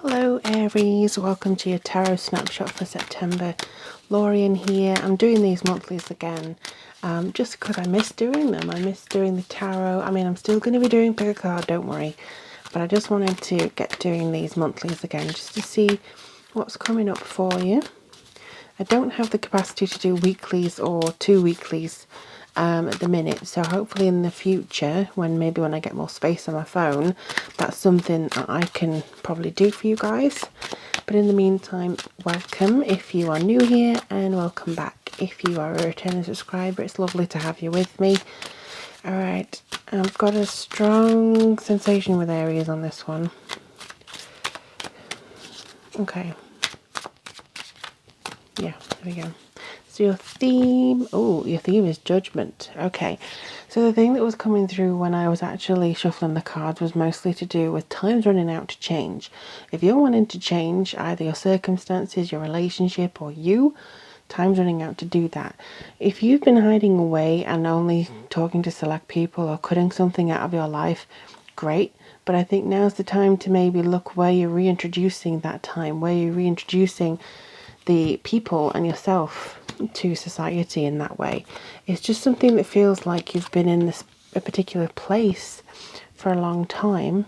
Hello Aries, welcome to your tarot snapshot for September. Lorian here. I'm doing these monthlies again just because I miss doing them. I miss doing the tarot. I mean, I'm still going to be doing pick a card, don't worry. But I just wanted to get doing these monthlies again just to see what's coming up for you. I don't have the capacity to do weeklies or 2 weeklies at the minute, so hopefully in the future, when I get more space on my phone, that's something that I can probably do for you guys. But in the meantime, welcome if you are new here, and welcome back if you are a returning subscriber. It's lovely to have you with me. Alright, I've got a strong sensation with Aries on this one. Okay. Yeah, there we go. So your theme is judgment. Okay, so the thing that was coming through when I was actually shuffling the cards was mostly to do with time's running out to change. If you're wanting to change either your circumstances, your relationship, or you, time's running out to do that. If you've been hiding away and only talking to select people or cutting something out of your life, great. But I think now's the time to maybe look where you're reintroducing that time, where you're reintroducing the people and yourself to society in that way. It's just something that feels like you've been in a particular place for a long time,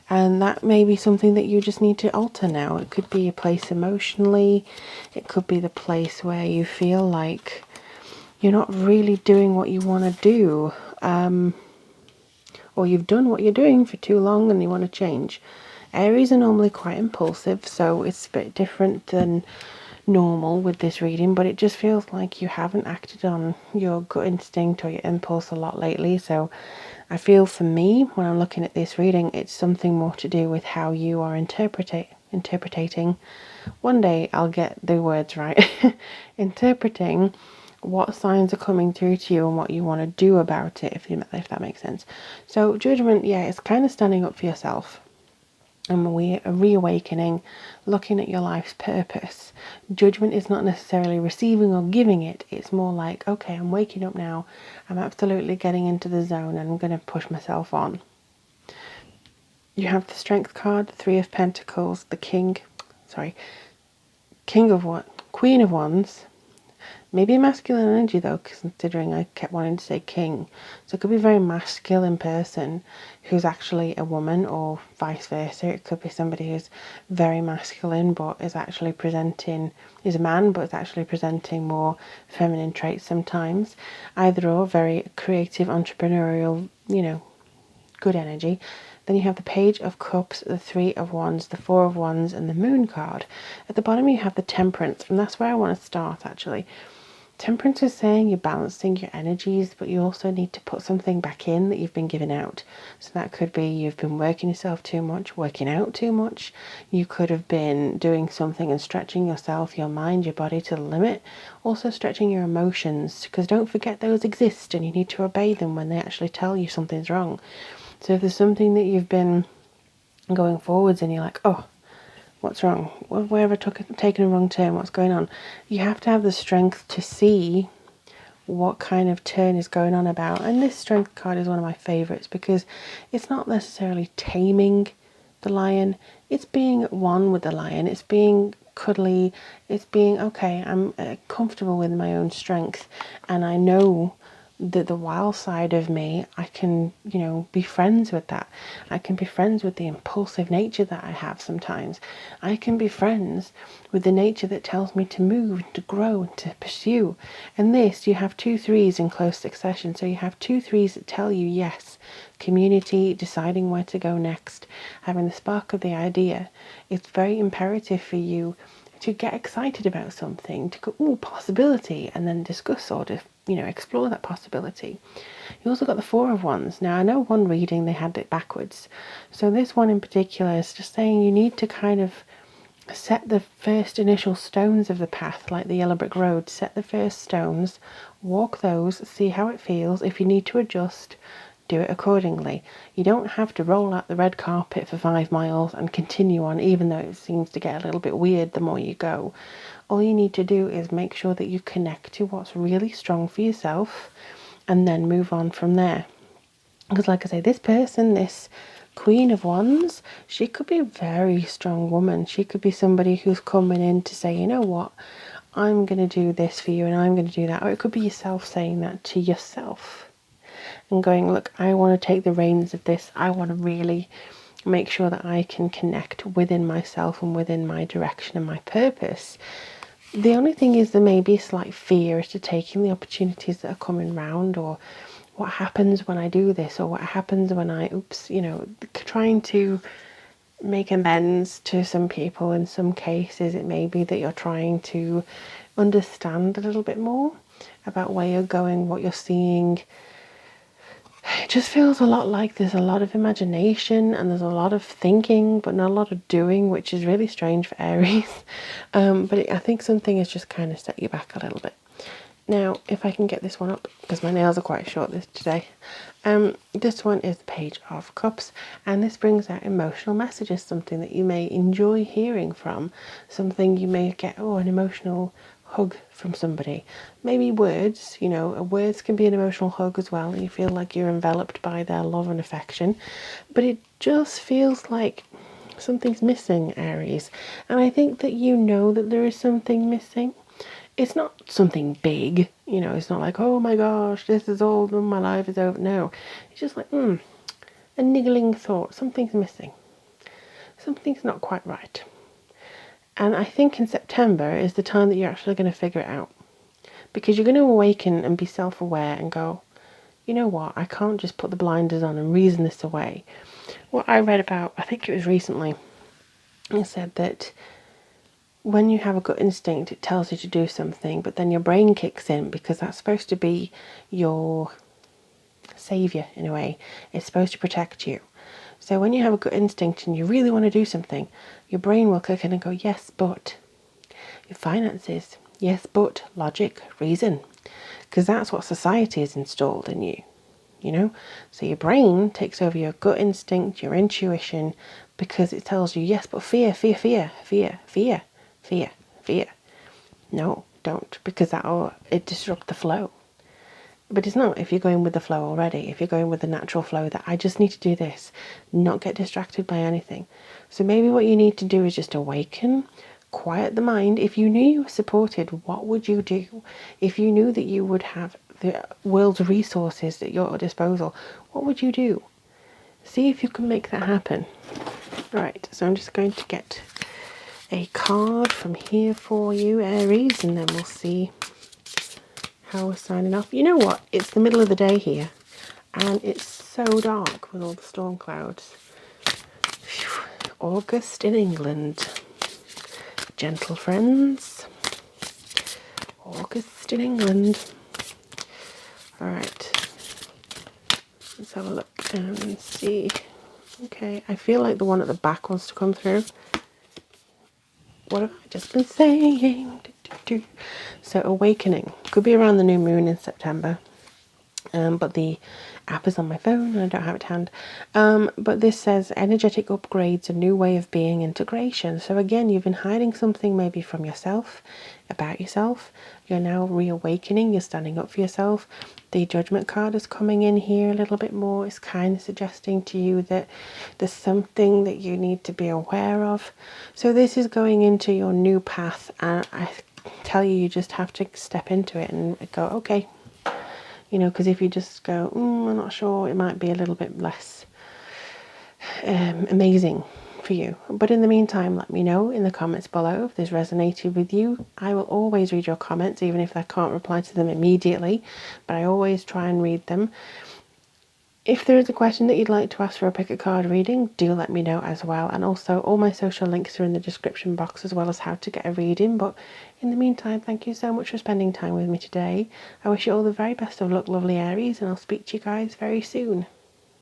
and that may be something that you just need to alter now. It could be a place emotionally, it could be the place where you feel like you're not really doing what you want to do, or you've done what you're doing for too long and you want to change. Aries are normally quite impulsive, so it's a bit different than normal with this reading, but it just feels like you haven't acted on your gut instinct or your impulse a lot lately. So I feel for me, when I'm looking at this reading, it's something more to do with how you are interpreting. One day I'll get the words right. Interpreting what signs are coming through to you and what you want to do about it, if that makes sense. So judgment, yeah, it's kind of standing up for yourself. And we are reawakening, looking at your life's purpose. Judgment is not necessarily receiving or giving it. It's more like, okay, I'm waking up now. I'm absolutely getting into the zone and I'm going to push myself on. You have the Strength card, the Three of Pentacles, the Queen of Wands. Maybe masculine energy though, considering I kept wanting to say king. So it could be a very masculine person who's actually a woman, or vice versa. It could be somebody who's very masculine but is a man but is actually presenting more feminine traits sometimes. Either or, very creative, entrepreneurial, good energy. Then you have the Page of Cups, the Three of Wands, the Four of Wands, and the Moon card. At the bottom you have the Temperance, and that's where I want to start actually. Temperance is saying you're balancing your energies, but you also need to put something back in that you've been giving out. So that could be you've been working yourself too much, working out too much. You could have been doing something and stretching yourself, your mind, your body to the limit. Also stretching your emotions, because don't forget those exist and you need to obey them when they actually tell you something's wrong. So if there's something that you've been going forwards and you're like, oh, what's wrong? Where have I taken a wrong turn? What's going on? You have to have the strength to see what kind of turn is going on about. And this Strength card is one of my favourites because it's not necessarily taming the lion. It's being at one with the lion. It's being cuddly. It's being, okay, I'm comfortable with my own strength. And I know that the wild side of me, I can, be friends with that. I can be friends with the impulsive nature that I have sometimes. I can be friends with the nature that tells me to move, to grow, and to pursue. And this, you have 2 threes in close succession. So you have 2 threes that tell you yes. Community, deciding where to go next, having the spark of the idea. It's very imperative for you to get excited about something, to go, ooh, possibility, and then discuss or explore that possibility. You also got the Four of Wands. Now, I know one reading they had it backwards. So this one in particular is just saying you need to kind of set the first initial stones of the path, like the yellow brick road. Set the first stones, walk those, see how it feels. If you need to adjust, do it accordingly. You don't have to roll out the red carpet for 5 miles and continue on, even though it seems to get a little bit weird the more you go. All you need to do is make sure that you connect to what's really strong for yourself and then move on from there. Because like I say, this person, this Queen of Wands, she could be a very strong woman. She could be somebody who's coming in to say, you know what, I'm going to do this for you and I'm going to do that. Or it could be yourself saying that to yourself and going, look, I want to take the reins of this. I want to really make sure that I can connect within myself and within my direction and my purpose. The only thing is there may be a slight fear as to taking the opportunities that are coming round, or what happens when I do this, or what happens when I, trying to make amends to some people. In some cases, it may be that you're trying to understand a little bit more about where you're going, what you're seeing. It just feels a lot like there's a lot of imagination and there's a lot of thinking, but not a lot of doing, which is really strange for Aries. I think something has just kind of set you back a little bit. Now, if I can get this one up, because my nails are quite short today. This one is the Page of Cups, and this brings out emotional messages, something that you may enjoy hearing from, something you may get, an emotional hug from somebody. Maybe words, words can be an emotional hug as well, and you feel like you're enveloped by their love and affection, but it just feels like something's missing, Aries. And I think that you know that there is something missing. It's not something big, it's not like, oh my gosh, this is all done, my life is over. No, it's just like, a niggling thought. Something's missing. Something's not quite right. And I think in September is the time that you're actually going to figure it out. Because you're going to awaken and be self-aware and go, you know what, I can't just put the blinders on and reason this away. What I read about, I think it was recently, it said that when you have a gut instinct, it tells you to do something, but then your brain kicks in because that's supposed to be your saviour in a way. It's supposed to protect you. So when you have a gut instinct and you really want to do something, your brain will kick in and go, yes, but your finances, yes, but logic, reason, because that's what society has installed in you. So your brain takes over your gut instinct, your intuition, because it tells you, yes, but fear. No, don't, because it disrupts the flow. But it's not if you're going with the flow already, if you're going with the natural flow that I just need to do this, not get distracted by anything. So maybe what you need to do is just awaken, quiet the mind. If you knew you were supported, what would you do? If you knew that you would have the world's resources at your disposal, what would you do? See if you can make that happen. Right, so I'm just going to get a card from here for you, Aries, and then we'll see how we're signing off. You know what? It's the middle of the day here, and it's so dark with all the storm clouds. Phew. August in England. Gentle friends. August in England. Alright. Let's have a look and see. Okay, I feel like the one at the back wants to come through. What have I just been saying? So awakening could be around the new moon in September, but the app is on my phone and I don't have it to hand. But this says energetic upgrades, a new way of being, integration. So again, you've been hiding something maybe from yourself, about yourself. You're now reawakening, you're standing up for yourself. The Judgment card is coming in here a little bit more. It's kind of suggesting to you that there's something that you need to be aware of. So this is going into your new path, and I tell you, you just have to step into it and go, okay. Because if you just go, I'm not sure, it might be a little bit less amazing for you. But in the meantime, let me know in the comments below if this resonated with you. I will always read your comments, even if I can't reply to them immediately, but I always try and read them. If there is a question that you'd like to ask for a pick a card reading, do let me know as well. And also all my social links are in the description box, as well as how to get a reading. But in the meantime, thank you so much for spending time with me today. I wish you all the very best of luck, lovely Aries, and I'll speak to you guys very soon.